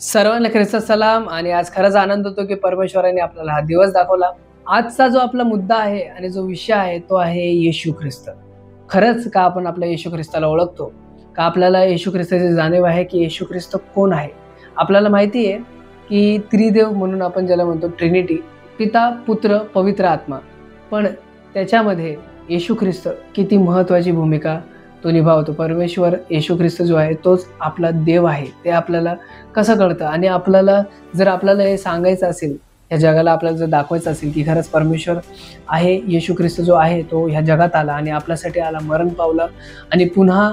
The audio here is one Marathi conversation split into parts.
सर्वांना ख्रिस्त सलाम. आणि आज खरंच आनंद होतो की परमेश्वराने आपल्याला हा दिवस दाखवला. आजचा जो आपला मुद्दा आहे आणि जो विषय आहे तो आहे येशू ख्रिस्त. खरंच का आपण आपल्या येशू ख्रिस्ताला ओळखतो का? आपल्याला येशू ख्रिस्ताची जाणीव आहे की येशू ख्रिस्त कोण आहे? आपल्याला माहिती आहे की त्रिदेव म्हणून आपण ज्याला म्हणतो ट्रिनिटी, पिता, पुत्र, पवित्र आत्मा. पण त्याच्यामध्ये येशू ख्रिस्त किती महत्त्वाची भूमिका तो निभावतो. परमेश्वर येशू ख्रिस्त जो आहे तोच आपला देव आहे. ते आपल्याला कसं कळतं? आणि आपल्याला हे सांगायचं असेल, ह्या जगाला आपल्याला जर दाखवायचं असेल की खरंच परमेश्वर आहे, येशू ख्रिस्त जो आहे तो ह्या जगात आला आणि आपल्यासाठी आला, मरण पावला आणि पुन्हा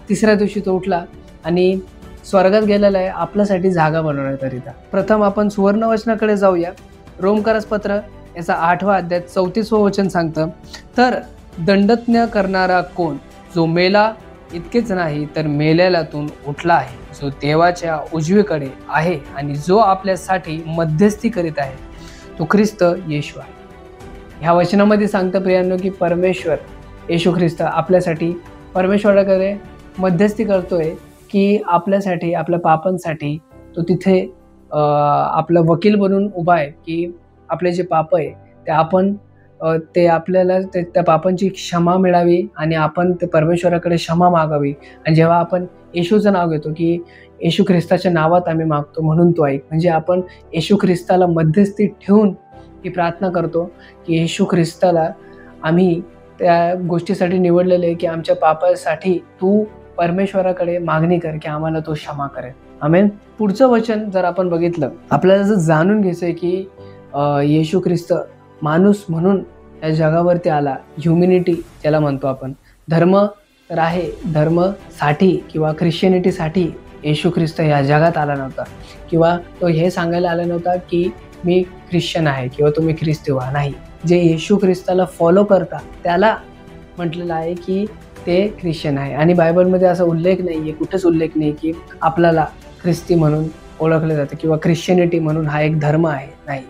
तिसऱ्या दिवशी तो उठला आणि स्वर्गात गेलेला आहे आपल्यासाठी जागा बनवण्याकरिता. प्रथम आपण सुवर्णवचनाकडे जाऊया. रोमकरास पत्र याचा 8वा अध्याय 34वं वचन सांगतं, तर दंडज्ञ करणारा कोण? जो मेला इतकेच नाही तर मेलेल्यातून उठला आहे, जो देवाच्या उजवीकडे आहे आणि जो आपल्यासाठी मध्यस्थी करीत आहे, तो ख्रिस्त येशू आहे. ह्या वचनामध्ये सांगतं प्रियांनो की परमेश्वर येशू ख्रिस्त आपल्यासाठी परमेश्वराकडे मध्यस्थी करतोय की आपल्यासाठी, आपल्या पापांसाठी तो तिथे आपला वकील बनून उभा आहे की आपले जे पाप आहे ते आपण ते आपल्याला त्या पापांची क्षमा मिळावी आणि आपण ते परमेश्वराकडे क्षमा मागावी. आणि जेव्हा आपण येशूचं नाव घेतो की येशू ख्रिस्ताच्या नावात आम्ही मागतो म्हणून तो ऐक, म्हणजे आपण येशू ख्रिस्ताला मध्यस्थी ठेवून ही प्रार्थना करतो की येशू ख्रिस्ताला आम्ही त्या गोष्टीसाठी निवडलेले की आमच्या पापासाठी तू परमेश्वराकडे मागणी कर की आम्हाला तो क्षमा करेल. आमेन. पुढचं वचन जर आपण बघितलं, आपल्याला जर जाणून घ्यायचंय की येशू ख्रिस्त माणूस म्हणून या जगावरती आला. ह्युमॅनिटी ज्याला म्हणतो आपण. धर्म तर आहे, धर्मसाठी किंवा ख्रिश्चनिटीसाठी येशू ख्रिस्त या जगात आला नव्हता किंवा तो हे सांगायला आला नव्हता की मी ख्रिश्चन आहे किंवा तुम्ही ख्रिस्ती व्हा. नाही, जे येशू ख्रिस्ताला फॉलो करता त्याला म्हटलेलं आहे की ते ख्रिश्चन आहे. आणि बायबलमध्ये असा उल्लेख नाही आहे, कुठेच उल्लेख नाही की आपल्याला ख्रिस्ती म्हणून ओळखलं जातं किंवा ख्रिश्चनिटी म्हणून हा एक धर्म आहे. नाही,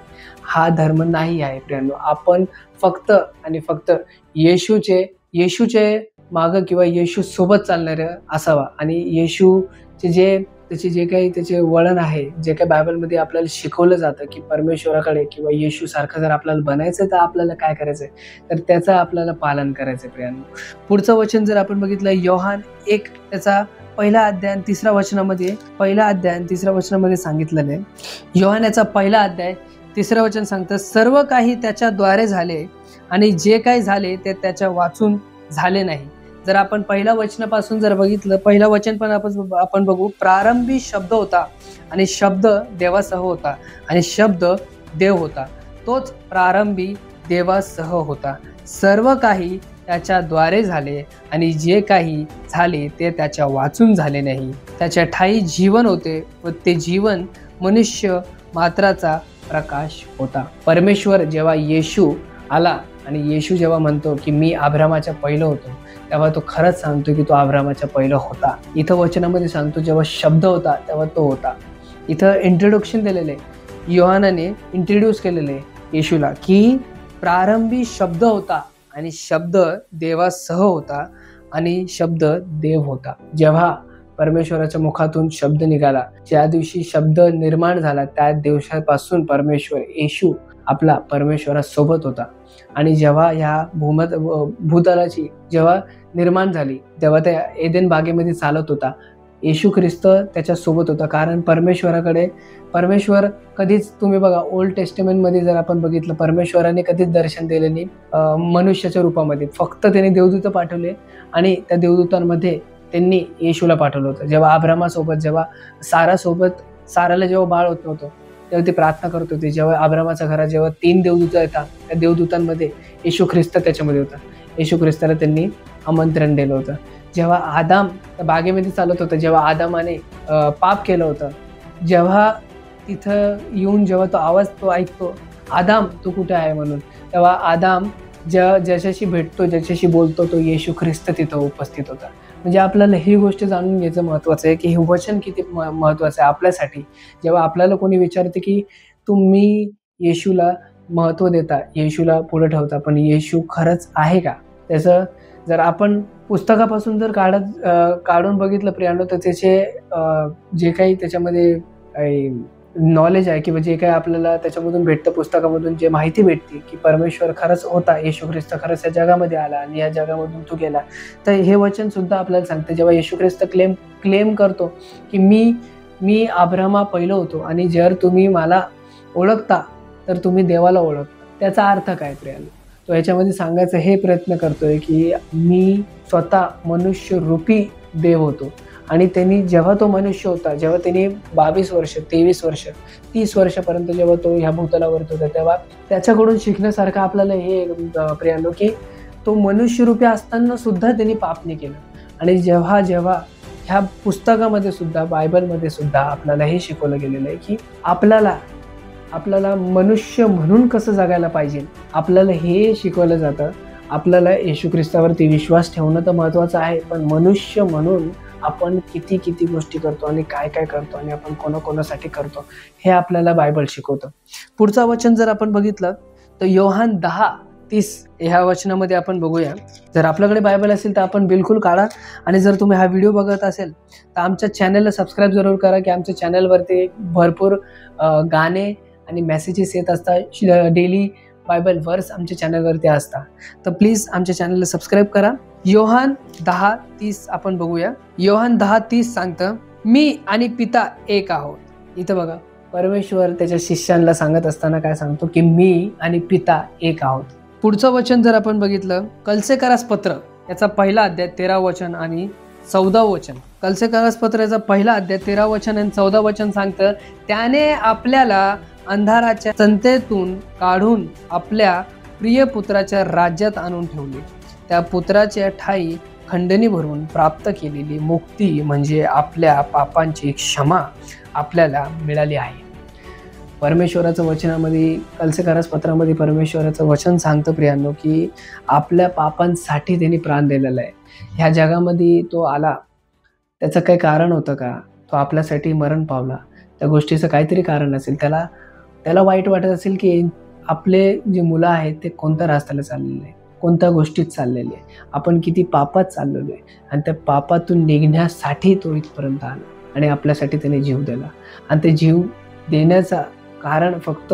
हा धर्म नाही आहे प्रियांनो. आपण फक्त आणि फक्त येशूचे मागं किंवा येशू सोबत चालणारे असावा. आणि येशूचे त्याचे जे काही त्याचे वळण आहे, जे काही बायबलमध्ये आपल्याला शिकवलं जातं की परमेश्वराकडे किंवा येशू सारखं जर आपल्याला बनायचं तर आपल्याला काय करायचंय, तर त्याचं आपल्याला पालन करायचंय प्रियांनो. पुढचं वचन जर आपण बघितलं, योहान 1 त्याचा पहिला अध्याय आणि तिसऱ्या वचनामध्ये सांगितलेलं आहे. योहान याचा पहिला अध्याय 3रं वचन सांगतं, सर्व काही त्याच्याद्वारे झाले आणि जे काही झाले ते त्याच्या वाचून झाले नाही. जर आपण पहिल्या वचनापासून जर बघितलं, पहिलं वचन पण आपण बघू. प्रारंभी शब्द होता आणि शब्द देवासह होता आणि शब्द देव होता. तोच प्रारंभी देवासह होता. सर्व काही त्याच्याद्वारे झाले आणि जे काही झाले ते त्याच्या वाचून झाले नाही. त्याच्या ठायी जीवन होते व ते जीवन मनुष्य मात्राचा प्रकाश होता. परमेश्वर जेव्हा येशू आला आणि येशू जेव्हा म्हणतो की मी अब्रामाच्या पहिलं होतो, तेव्हा तो खरंच सांगतो की तो अब्रामाच्या पहिलं होता. इथं वचनामध्ये सांगतो जेव्हा शब्द होता तेव्हा तो होता. इथं इंट्रोडक्शन दिलेलं आहे, योहानाने इंट्रोड्यूस केलेलं आहे येशूला की प्रारंभी शब्द होता आणि शब्द देवासह होता आणि शब्द देव होता. जेव्हा परमेश्वराच्या मुखातून शब्द निघाला, ज्या दिवशी शब्द निर्माण झाला त्या दिवसापासून परमेश्वर येशू आपला परमेश्वरासोबत होता. आणि जेव्हा ह्या भूतलाची जेव्हा निर्माण झाली तेव्हा त्या एदेन बागेमध्ये चालत होता. येशू ख्रिस्त त्याच्यासोबत होता. कारण परमेश्वर कधीच, तुम्ही बघा ओल्ड टेस्टमेंटमध्ये जर आपण बघितलं, परमेश्वराने कधीच दर्शन दिले नाही मनुष्याच्या रूपामध्ये. फक्त त्याने देवदूत पाठवले आणि त्या देवदूतांमध्ये त्यांनी येशूला पाठवलं होतं. जेव्हा अब्रामासोबत, जेव्हा साराला जेव्हा बाळ होत नव्हतं तेव्हा ते प्रार्थना करत होते. जेव्हा अब्रामाच्या घरात जेव्हा 3 देवदूत येतात, त्या देवदूतांमध्ये येशू ख्रिस्त त्याच्यामध्ये होता. येशू ख्रिस्ताला त्यांनी आमंत्रण दिलं होतं. जेव्हा आदाम त्या बागेमध्ये चालत होतं, जेव्हा आदामाने पाप केलं होतं, जेव्हा तिथं येऊन जेव्हा तो आवाज तो ऐकतो, आदाम तू कुठे आहे म्हणून, तेव्हा आदाम ज्याच्याशी भेटतो, ज्याच्याशी बोलतो, तो येशू ख्रिस्त तिथं उपस्थित होता. म्हणजे आपल्याला ही गोष्ट जाणून घ्यायचं महत्त्वाचं आहे की हे वचन किती महत्त्वाचं आहे आपल्यासाठी. जेव्हा आपल्याला कोणी विचारते की तुम्ही येशूला महत्त्व देता, येशूला पुढे ठेवता, पण येशू खरंच आहे का? त्याचं जर आपण पुस्तकापासून जर काढून बघितलं प्रियांनो, तर त्याचे जे काही त्याच्यामध्ये नॉलेज आहे किंवा जे काही आपल्याला त्याच्यामधून भेटतं, पुस्तकामधून जे माहिती भेटते की परमेश्वर खरंच होता, येशू ख्रिस्त खरंच या जगामध्ये आला आणि या जगामधून तो गेला, तर हे वचन सुद्धा आपल्याला सांगते. जेव्हा येशू ख्रिस्त क्लेम करतो की मी अब्राहमा पहिलं होतो आणि जर तुम्ही मला ओळखता तर तुम्ही देवाला ओळखता, त्याचा अर्थ काय प्रियानो? तो याच्यामध्ये सांगायचा हे प्रयत्न करतोय की मी स्वतः मनुष्य रूपी देव होतो आणि जेव्हा तो मनुष्य होता, जेव्हा त्यांनी 22 वर्ष, 23 वर्ष, 30 वर्षापर्यंत जेव्हा तो ह्या भूतलावरती होता, तेव्हा त्याच्याकडून शिकण्यासारखं आपल्याला हे प्रियानो की तो मनुष्यरूपी असताना सुद्धा त्यांनी पाप नाही केलं. आणि जेव्हा ह्या पुस्तकामध्ये सुद्धा, बायबलमध्ये सुद्धा आपल्याला हे शिकवलं गेलेलं आहे की आपल्याला मनुष्य म्हणून कसं जगायला पाहिजे, आपल्याला हे शिकवलं जातं. आपल्याला येशू ख्रिस्तावरती विश्वास ठेवणं तर महत्त्वाचं आहे, पण मनुष्य म्हणून आपण किती गोष्टी करतो आणि काय करतो आणि आपण कोणाकोणासाठी करतो हे आपल्याला बायबल शिकवतं. पुढचं वचन जर आपण बघितलं तर योहान 10:30 ह्या वचनामध्ये आपण बघूया. जर आपल्याकडे बायबल असेल तर आपण बिलकुल काढा आणि जर तुम्ही हा व्हिडिओ बघत असेल तर आमच्या चॅनलला सबस्क्राईब जरूर करा की आमच्या चॅनलवरती भरपूर गाणे आणि मेसेजेस येत असतात, डेली बायबल वर्स आमच्या चॅनलवरती असतात. तर प्लीज आमच्या चॅनलला सबस्क्राईब करा. योहान 10:30 आपण बघूया. योहान 10:30 सांगतं, मी आणि पिता एक आहोत. इथं बघा, परमेश्वर त्याच्या शिष्यांना सांगत असताना काय सांगतो की मी आणि पिता एक आहोत. पुढचं वचन जर आपण बघितलं, कलसेकरास पत्र याचा पहिला अध्याय 13 वचन आणि 14 वचन. कलसेकरास पत्र याचा पहिला अध्याय 13 वचन आणि 14 वचन सांगतं, त्याने आपल्याला अंधाराच्या संतेतून काढून आपल्या प्रिय पुत्राच्या राज्यात आणून ठेवले. त्या पुत्राच्या ठाई खंडणी भरून प्राप्त केलेली मुक्ती म्हणजे आपल्या पापांची क्षमा आपल्याला मिळाली आहे. परमेश्वराचं वचनामध्ये, कलसेकरास पत्रामध्ये परमेश्वराचं वचन सांगतं प्रियांनो की आपल्या पापांसाठी त्यांनी प्राण दिलेला आहे. ह्या जगामध्ये तो आला, त्याचं काही कारण होतं का? तो आपल्यासाठी मरण पावला, त्या गोष्टीचं काहीतरी कारण असेल. त्याला वाईट वाटत असेल की आपले जे मुलं आहेत ते कोणत्या रस्त्याला चाललेले आहे, कोणत्या गोष्टीत चाललेले आहे, आपण किती पापात चाललेलो आहे आणि त्या पापातून निघण्यासाठी तो इथपर्यंत आला आणि आपल्यासाठी त्याने जीव दिला. आणि ते जीव देण्याचा कारण फक्त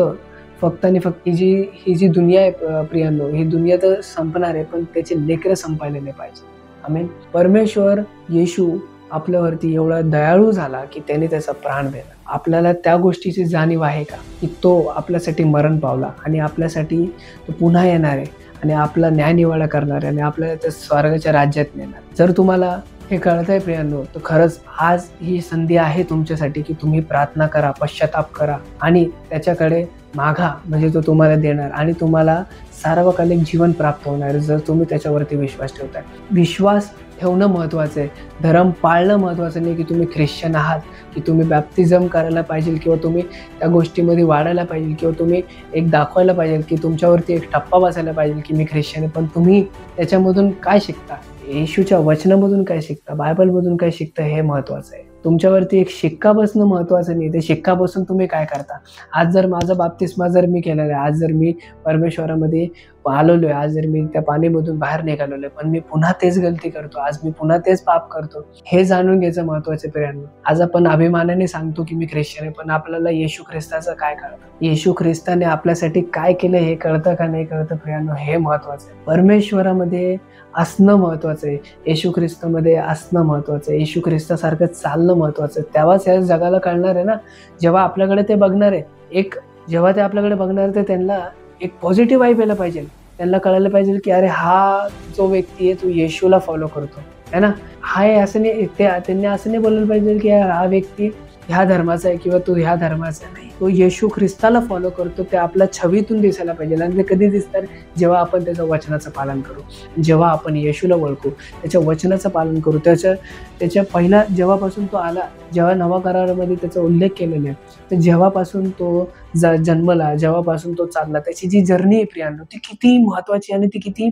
आणि फक्त ही जी दुनिया आहे प्रियांनो, ही दुनिया तर संपणार आहे, पण त्याचे लेकरं संपायला नाही पाहिजे. आमेन. परमेश्वर येशू आपल्यावरती एवढा दयाळू झाला की त्याने त्याचा प्राण दिला. आपल्याला त्या गोष्टीची जाणीव आहे का की तो आपल्यासाठी मरण पावला आणि आपल्यासाठी तो पुन्हा येणार आहे आणि आपला न्यायनिवाडा करणार आहे आणि आपल्याला त्या स्वर्गाच्या राज्यात नेणार. जर तुम्हाला हे कळतंय प्रियांनो, तर खरंच आज ही संधी आहे तुमच्यासाठी की तुम्ही प्रार्थना करा, पश्चाताप करा आणि त्याच्याकडे मागा, म्हणजे तो तुम्हाला देणार आणि तुम्हाला सार्वकालिक जीवन प्राप्त होणार जर तुम्ही त्याच्यावरती विश्वास ठेवताय. विश्वास ठेवणं महत्त्वाचं आहे, धर्म पाळणं महत्त्वाचं नाही की तुम्ही ख्रिश्चन आहात, की तुम्ही बॅप्तिझम करायला पाहिजे किंवा तुम्ही त्या गोष्टीमध्ये वाढायला पाहिजे किंवा तुम्ही एक दाखवायला पाहिजे की तुमच्यावरती एक टप्पा बसायला पाहिजे की मी ख्रिश्चन आहे. पण तुम्ही त्याच्यामधून काय शिकता, येशूच्या वचनामधून काय शिकता, बायबलमधून काय शिकता हे महत्त्वाचं आहे. तुमच्यावरती एक शिक्का बसणं महत्त्वाचं नाही, ते शिक्का बसून तुम्ही काय करता. आज जर माझा बाप्तिस्मा जर मी केलेला आहे, आज जर मी परमेश्वरामध्ये आलेलो आहे, आज जर मी त्या पाणीमधून बाहेर निघालेलो आहे, पण मी पुन्हा तेच गलती करतो, आज मी पुन्हा तेच पाप करतो, हे जाणून घ्यायचं महत्त्वाचं प्रियांनो. आज आपण अभिमानाने सांगतो की मी ख्रिश्चन आहे, पण आपल्याला येशू ख्रिस्ताचं काय कळतं, येशू ख्रिस्ताने आपल्यासाठी काय केलं हे कळतं का नाही कळतं प्रियांनो, हे महत्त्वाचं आहे. परमेश्वरामध्ये असणं महत्त्वाचं आहे, येशू ख्रिस्तामध्ये असणं महत्त्वाचं आहे, येशू ख्रिस्तासारखं चालणं महत्त्वाचं आहे. तेव्हाच या जगाला कळणार आहे ना, जेव्हा आपल्याकडे ते बघणार आहे, जेव्हा ते आपल्याकडे बघणार आहे, तर त्यांना एक पॉझिटिव्ह वाईब यायला पाहिजे. त्यांना कळायला पाहिजे की अरे हा जो व्यक्ती आहे तो येशूला फॉलो करतो है ना. हा असं नाही, त्यांनी असं नाही बोलायला पाहिजे की हा व्यक्ती ह्या धर्माचा आहे किंवा तो ह्या धर्माचा नाही, तो येशू ख्रिस्ताला फॉलो करतो. ते आपल्या छवीतून दिसायला पाहिजे. आणि ते कधी दिसतात, जेव्हा आपण त्याच्या वचनाचं पालन करू, जेव्हा आपण येशूला ओळखू, त्याच्या वचनाचं पालन करू. त्याच्या पहिला जेव्हापासून तो आला, जेव्हा नवा करारामध्ये त्याचा उल्लेख केलेला आहे, तर जेव्हापासून तो जन्मला, जेव्हापासून तो चालला, त्याची जी जर्नी आहे प्रियांनो, ती किती महत्त्वाची आणि ती किती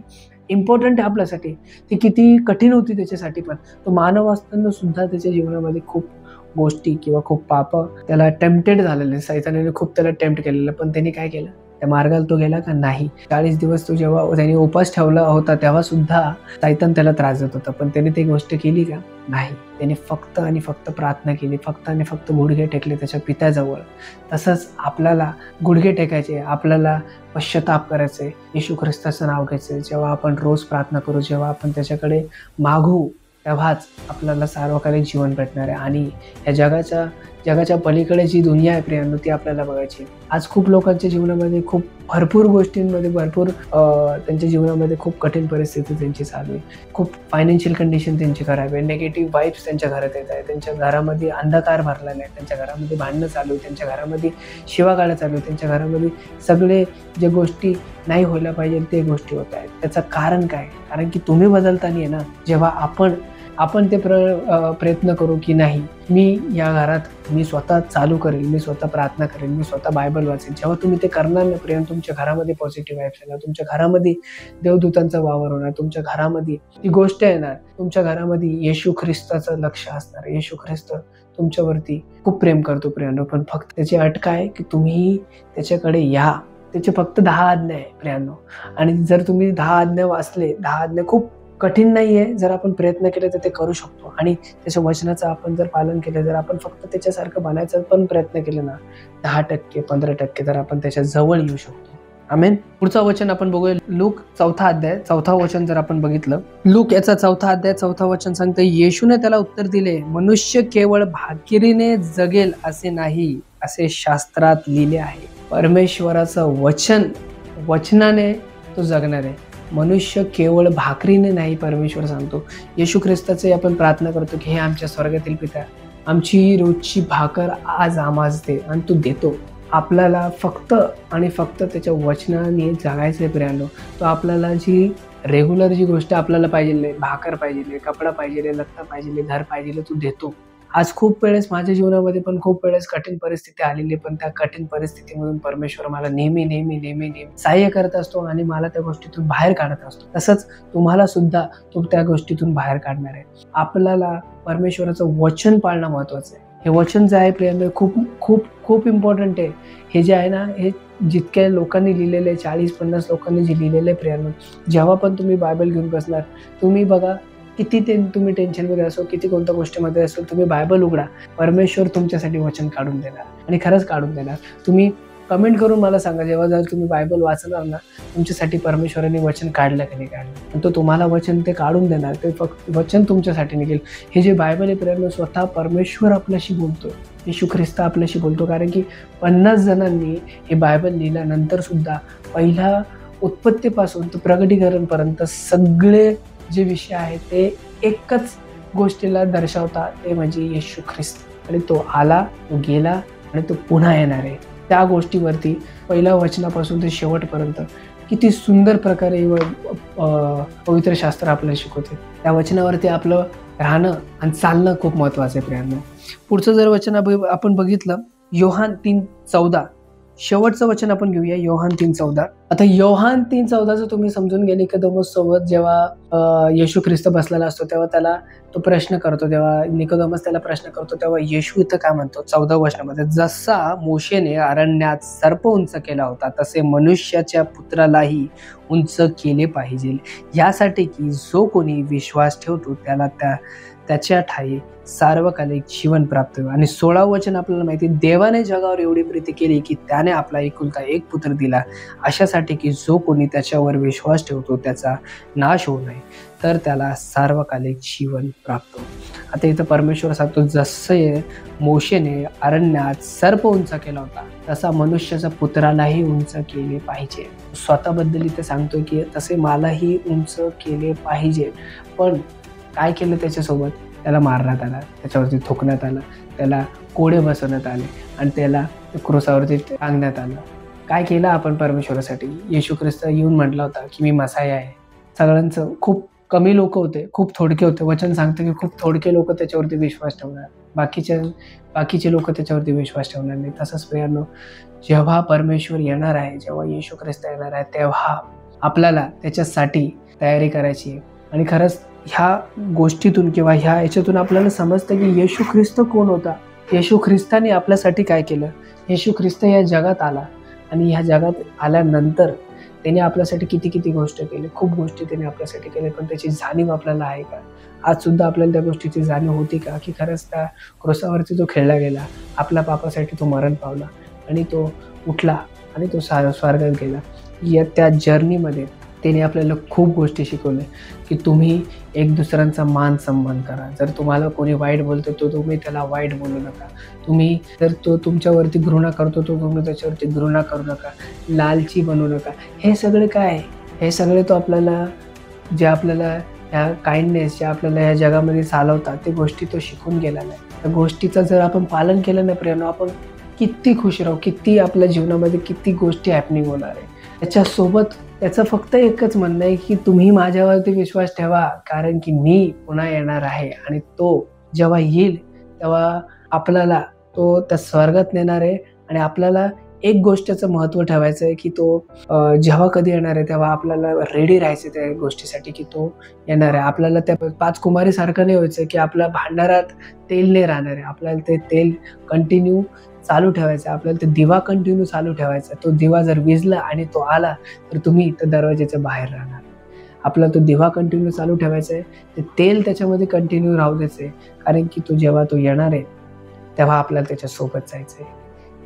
इम्पॉर्टंट आहे आपल्यासाठी, ती किती कठीण होती त्याच्यासाठी. पण तो मानव असताना सुद्धा त्याच्या जीवनामध्ये खूप गोष्टी किंवा खूप पाप त्याला टेम्प्टेड झालेले, सैतानाने खूप त्याला टेम्प्ट केलेलं, पण त्यांनी काय केलं, त्या मार्गाला तो गेला का? नाही. 40 दिवस तो जेव्हा त्याने उपास ठेवला होता तेव्हा सुद्धा शैतान त्याला त्रास देत होता, पण त्याने ती गोष्ट केली का? नाही. त्याने फक्त आणि फक्त प्रार्थना केली, फक्त आणि फक्त गुडघे टेकले त्याच्या पित्याजवळ. तसंच आपल्याला गुडघे टेकायचे, आपल्याला पश्चाताप करायचे, येशू ख्रिस्ताचं नाव घ्यायचं. जेव्हा आपण रोज प्रार्थना करू, जेव्हा आपण त्याच्याकडे मागू, तेव्हाच आपल्याला सार्वकालिक जीवन भेटणार आहे. आणि या जगाच्या पलीकडे जी दुनिया आहे प्रियांनो, ती आपल्याला बघायची. आज खूप लोकांच्या जीवनामध्ये खूप भरपूर गोष्टींमध्ये त्यांच्या जीवनामध्ये खूप कठीण परिस्थिती त्यांची चालू आहे. खूप फायनान्शियल कंडिशन त्यांची खराब आहे. निगेटिव्ह वाईब्स त्यांच्या घरात येत आहे. त्यांच्या घरामध्ये अंधकार भरलेला आहे. त्यांच्या घरामध्ये भांडणं चालू आहे. त्यांच्या घरामध्ये शिवागाळा चालू आहे. त्यांच्या घरामध्ये सगळे जे गोष्टी नाही व्हायला पाहिजे ते गोष्टी होत आहेत. त्याचं कारण काय? कारण की तुम्ही बदलता नाही ना. जेव्हा आपण ते प्रयत्न करू की नाही, मी या घरात मी स्वतः चालू करेल, मी स्वतः प्रार्थना करेल, मी स्वतः बायबल वाचेल. जेव्हा तुम्ही ते करणार ना प्रिय, तुमच्या घरामध्ये पॉझिटिव्ह वाईब्स येणार, तुमच्या घरामध्ये देवदूतांचा वावर होणार, तुमच्या घरामध्ये ती गोष्ट येणार, तुमच्या घरामध्ये येशू ख्रिस्ताचं लक्ष असणार. येशू ख्रिस्त तुमच्यावरती खूप प्रेम करतो प्रियांनो, पण फक्त त्याची अट काय की तुम्ही त्याच्याकडे या. त्याचे फक्त 10 आज्ञा आहे प्रियांनो. आणि जर तुम्ही 10 आज्ञा वाचले, 10 आज्ञा खूप कठीण नाही आहे. जर आपण प्रयत्न केले तर ते करू शकतो. आणि त्याच्या वचनाचं आपण जर पालन केलं, जर आपण फक्त त्याच्यासारखं बनायचा पण प्रयत्न केला ना, 10%, 15% तर आपण त्याच्या जवळ येऊ शकतो. आमेन. पुढचं वचन आपण बघूया. लूक 4 अध्याय 4 वचन जर आपण बघितलं, लूक याचा 4 अध्याय 4 वचन सांगतं, येशूने त्याला उत्तर दिले, मनुष्य केवळ भाकरीने जगेल असे नाही, असे शास्त्रात लिहिले आहे. परमेश्वराचं वचनाने तो जगणार आहे. मनुष्य केवळ भाकरीने नाही, परमेश्वर सांगतो. येशू ख्रिस्ताचे आपण प्रार्थना करतो की हे आमच्या स्वर्गातील पिता, आमची रोजची भाकर आज आम्हास दे, आणि तू देतो. आपल्याला फक्त आणि फक्त त्याच्या वचनाने जगायचं आहे प्रियांनो. तो आपल्याला जी रेग्युलर जी गोष्ट आपल्याला पाहिजे, भाकर पाहिजे, कपडा पाहिजे, लत्ता पाहिजे, घर पाहिजे, तू देतो. आज खूप वेळेस माझ्या जीवनामध्ये पण खूप वेळेस कठीण परिस्थिती आलेली, पण त्या कठीण परिस्थितीमधून परमेश्वर मला नेहमी नेहमी नेहमी नेहमी सहाय्य करत असतो आणि मला त्या गोष्टीतून बाहेर काढत असतो. तसंच तुम्हाला सुद्धा तो त्या गोष्टीतून बाहेर काढणार आहे. आपल्याला परमेश्वराचं वचन पाळणं महत्वाचं आहे. हे वचन जे आहे प्रियांनो, खूप खूप खूप इम्पॉर्टंट आहे. हे जे आहे ना, हे जितक्या लोकांनी लिहिलेले, 40-50 लोकांनी जे लिहिलेलं आहे प्रियांनो, जेव्हा पण तुम्ही बायबल घेऊन बसणार, तुम्ही बघा किती तुम्ही टेन्शनमध्ये असो, किती कोणत्या गोष्टीमध्ये असो, तुम्ही बायबल उघडा, परमेश्वर तुमच्यासाठी वचन काढून देणार आणि खरंच काढून देणार. तुम्ही कमेंट करून मला सांगा, जेव्हा जर तुम्ही बायबल वाचणार ना, तुमच्यासाठी परमेश्वराने वचन काढलं की नाही काढलं, आणि तो तुम्हाला वचन ते काढून देणार. ते फक्त वचन तुमच्यासाठी निघेल. हे जे बायबल आहे प्रेरणा, स्वतः परमेश्वर आपल्याशी बोलतो, येशू ख्रिस्त आपल्याशी बोलतो. कारण की 50 जणांनी हे बायबल लिहिल्यानंतर सुद्धा पहिल्या उत्पत्तीपासून तर प्रगटीकरणपर्यंत सगळे जे विषय आहेत ते एकच गोष्टीला दर्शवतात, ते म्हणजे येशू ख्रिस्त. आणि तो आला, तो गेला आणि तो पुन्हा येणार आहे. त्या गोष्टीवरती पहिल्या वचनापासून ते शेवटपर्यंत किती सुंदर प्रकारे पवित्र शास्त्र आपल्याला शिकवते. त्या वचनावरती आपलं राहणं आणि चालणं खूप महत्वाचं आहे प्रियांनो. पुढचं जर वचन आपण बघितलं, योहान 3:14, शेवटचं वचन आपण घेऊया. योहान 3:14. आता योहान 3:14 तुम्ही समजून घ्या. निकोदेमस सोबत जेव्हा येशू ख्रिस्त बसलेला असतो तेव्हा त्याला तो प्रश्न करतो, तेव्हा निकोदेमस त्याला प्रश्न करतो, तेव्हा येशू इथं काय म्हणतो 14 वचनामध्ये, जसा मोशेने अरण्यात सर्प उंच केला होता तसे मनुष्याच्या पुत्रालाही उंच केले पाहिजे, यासाठी की जो कोणी विश्वास ठेवतो त्याला त्याच्या ठाई सार्वकालिक जीवन प्राप्त होईल. आणि 16 वचन आपल्याला माहिती, देवाने जगावर एवढी प्रीती केली की त्याने आपला एकुलता एक पुत्र दिला, अशासाठी की जो कोणी त्याच्यावर विश्वास ठेवतो त्याचा नाश होऊ नये तर त्याला सार्वकालिक जीवन प्राप्त हो. आता इथं परमेश्वर सांगतो, जसे मोशेने अरण्यात सर्प उंच केला होता तसा मनुष्याच्या पुत्रालाही उंच केले पाहिजे. स्वतःबद्दल इथे सांगतो की तसे मलाही उंच केले पाहिजे. पण काय केलं त्याच्यासोबत? त्याला मारण्यात आला, त्याच्यावरती थुकण्यात आलं, त्याला कोडे बसवण्यात आले आणि त्याला क्रूसावरती टांगण्यात आलं. काय केलं आपण परमेश्वरासाठी? येशू ख्रिस्त येऊन म्हटला होता की मी मसाया आहे. सगळ्यांचं खूप कमी लोक होते, खूप थोडके होते. वचन सांगतं की खूप थोडके लोक त्याच्यावरती विश्वास ठेवणार, बाकीचे लोक त्याच्यावरती विश्वास ठेवणार नाही. तसंच प्रियांनो, जेव्हा परमेश्वर येणार आहे, जेव्हा येशू ख्रिस्त येणार आहे, तेव्हा आपल्याला त्याच्यासाठी तयारी करायची आहे. आणि खरंच ह्या गोष्टीतून किंवा ह्या याच्यातून आपल्याला समजतं की येशू ख्रिस्त कोण होता, येशू ख्रिस्ताने आपल्यासाठी काय केलं. येशू ख्रिस्त या जगात आला आणि ह्या जगात आल्यानंतर त्याने आपल्यासाठी किती किती गोष्ट केली, खूप गोष्टी त्याने आपल्यासाठी केल्या, पण त्याची जाणीव आपल्याला आहे का? आज सुद्धा आपल्याला त्या गोष्टीची जाणीव होती का, की खरंच त्या क्रूसावरती तो खेळला गेला, आपल्या पापासाठी तो मरण पावला आणि तो उठला आणि तो स्वर्गात गेला. या त्या जर्नीमध्ये त्याने आपल्याला खूप गोष्टी शिकवल्या, की तुम्ही एक दुसऱ्यांचा मान सन्मान करा. जर तुम्हाला कोणी वाईट बोलतो तर तुम्ही त्याला वाईट बोलू नका. तुम्ही जर तो तुमच्यावरती घृणा करतो तर तुम्ही त्याच्यावरती घृणा करू नका. लालची बनू नका. हे सगळे काय आहे? हे सगळे तो आपल्याला जे आपल्याला ह्या काइंडनेस जे आपल्याला ह्या जगामध्ये चालवतात, ते गोष्टी तो शिकून गेलेला आहे. त्या गोष्टीचं जर आपण पालन केलं ना प्रियानो, आपण किती खुश राहू, किती आपल्या जीवनामध्ये किती गोष्टी हॅपनिंग होणार आहे. त्याच्यासोबत त्याचं फक्त एकच म्हणणं आहे, की तुम्ही माझ्यावरती विश्वास ठेवा, कारण की मी पुन्हा येणार आहे आणि तो जेव्हा येईल तेव्हा आपल्याला तो त्या स्वर्गात नेणार आहे आणि आपल्याला एक गोष्टीचं महत्त्व ठेवायचं आहे, की तो जेव्हा कधी येणार आहे तेव्हा आपल्याला रेडी राहायचं त्या गोष्टीसाठी, की तो येणार आहे. आपल्याला त्या 5 कुमारीसारखं नाही व्हायचं, की आपल्या भांडारात तेल नाही राहणार आहे. आपल्याला ते तेल कंटिन्यू चालू ठेवायचं, आपल्याला ते दिवा कंटिन्यू चालू ठेवायचा. तो दिवा जर विझला आणि तो आला तर तुम्ही त्या दरवाजाच्या बाहेर राहणार. आपल्याला तो दिवा कंटिन्यू चालू ठेवायचा आहे. ते तेल त्याच्यामध्ये कंटिन्यू राहू द्यायचं आहे, कारण की जेव्हा तो येणार आहे तेव्हा आपल्याला त्याच्यासोबत जायचं आहे.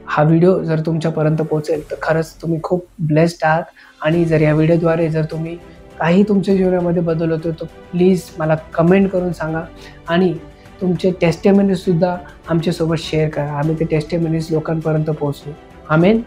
हा व्हिडिओ जर तुमच्यापर्यंत पोहोचेल तर खरंच तुम्ही खूप ब्लेस्ड आहात आणि जर या व्हिडिओद्वारे जर तुम्ही काही तुमच्या जीवनामध्ये बदल होतो तर प्लीज मला कमेंट करून सांगा आणि तुमचे टेस्टिमनीजसुद्धा आमच्यासोबत शेअर करा. आम्ही ते टेस्टिमनीज लोकांपर्यंत पोहोचवू. आमेन.